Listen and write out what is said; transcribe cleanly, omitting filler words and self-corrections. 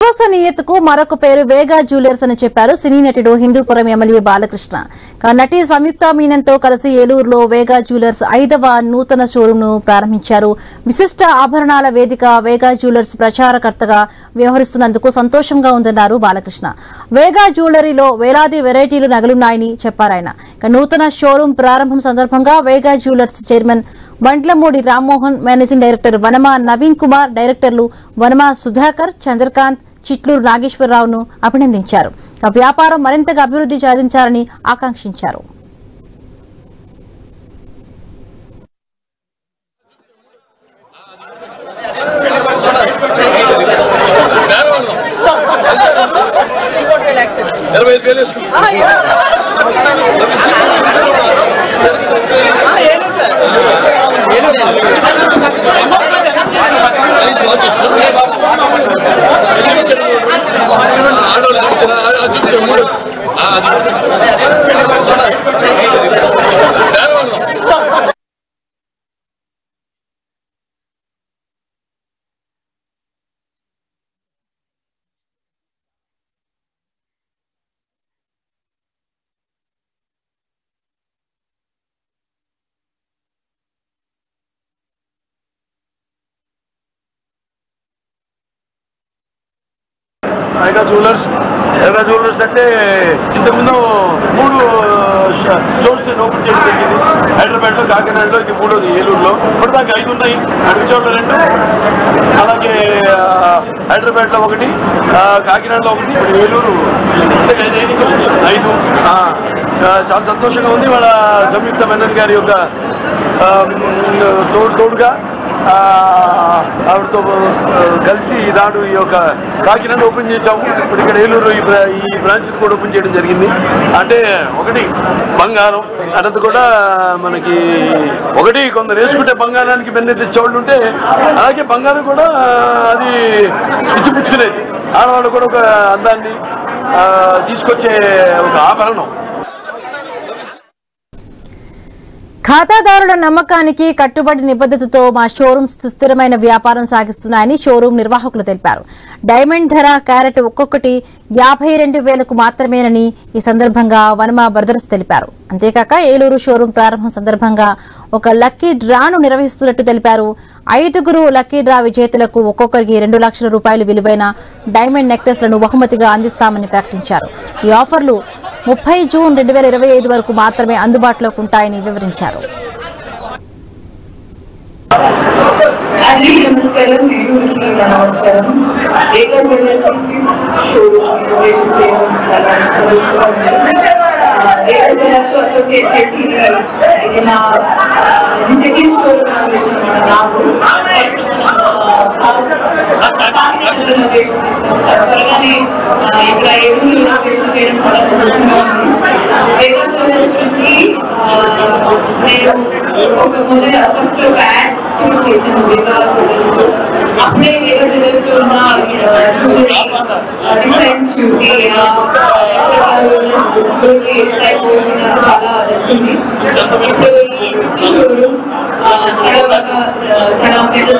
విశ్వసనీయతకు మరొక పేరు వేగా జ్యువెలర్స్ అని చెప్పారు సినీ నటుడు హిందూపురం ఎమ్మెల్యే బాలకృష్ణ. నటి సంయుక్త మీనన్తో కలిసి ఏలూరులో వేగా జ్యువెలర్స్ 5వ నూతన షోరూమ్ ను ప్రారంభించారు. విశిష్ట ఆభరణాల వేదిక వేగా జ్యువెలర్స్ ప్రచారకర్తగా వ్యవహరిస్తున్నందుకు సంతోషంగా ఉందన్నారు బాలకృష్ణ. వేగా జ్యువెలరీలో వేలాది వెరైటీలు నగలున్నాయని చెప్పారాయన. నూతన షోరూమ్ ప్రారంభం సందర్భంగా Vega Jewellers chairman Bandlamudi Rammohan, managing director Vanama Naveen Kumar, డైరెక్టర్లు వనమా సుధాకర్, చంద్రకాంత్, చిట్లూరు నాగేశ్వరరావును అభినందించారు. వ్యాపారం మరింతగా అభివృద్ధి సాధించాలని ఆకాంక్షించారు. వేగా జ్యువెలర్స్ అంటే ఇంతకుముందు 3 స్టోర్స్ ఓపెన్ చేయడం జరిగింది. హైదరాబాద్లో, కాకినాడలో, ఇది 3వది ఏలూరులో. ఇప్పటిదాకా 5 ఉన్నాయి. విజయవాడలో 2, అలాగే హైదరాబాద్లో 1, కాకినాడలో 1, ఇప్పుడు ఏలూరు 5. చాలా సంతోషంగా ఉంది. వాళ్ళ సంయుక్త మీనన్ గారి యొక్క తోడుగా ఆవిడతో కలిసి ఈనాడు ఈ యొక్క కాకినాడ ఓపెన్ చేశాము. ఇప్పుడు ఇక్కడ ఏలూరు ఈ బ్రాంచ్ కూడా ఓపెన్ చేయడం జరిగింది. అంటే ఒకటి బంగారం అన్నది కూడా మనకి కొందరు వేసుకుంటే బంగారానికి వెన్నె తెచ్చేవాళ్ళు ఉంటే, అలాగే బంగారం కూడా అది ఇచ్చిపుచ్చుకునేది. ఆడవాళ్ళు కూడా ఒక అందాన్ని తీసుకొచ్చే ఒక ఆభరణం. ఖాతాదారుల నమ్మకానికి కట్టుబడి నిబద్ధతతో మా షోరూమ్స్ సుస్థిరమైన వ్యాపారం సాగిస్తున్నాయని షోరూమ్ నిర్వాహకులు తెలిపారు. డైమండ్ ధర క్యారెట్ ఒక్కొక్కటి 52,000కు మాత్రమేనని ఈ సందర్భంగా వనమా బ్రదర్స్ తెలిపారు. అంతేకాక ఏలూరు షోరూమ్ ప్రారంభం సందర్భంగా ఒక లక్కీ డ్రాను నిర్వహిస్తున్నట్టు తెలిపారు. 5 లక్కీ డ్రా విజేతలకు ఒక్కొక్కరికి 2 లక్షల రూపాయలు విలువైన డైమండ్ నెక్లెస్లను బహుమతిగా అందిస్తామని ప్రకటించారు. ఈ ఆఫర్లు 30 జూన్ 2025 వరకు మాత్రమే అందుబాటులోకి ఉంటాయని వివరించారు. అప్పుడే వేగా జ్యువెలర్స్ లో ఉన్న డిజైన్స్ చూసి చాలా నచ్చింది. ఇప్పుడు ఈ షోరూమ్ చాలా పెద్ద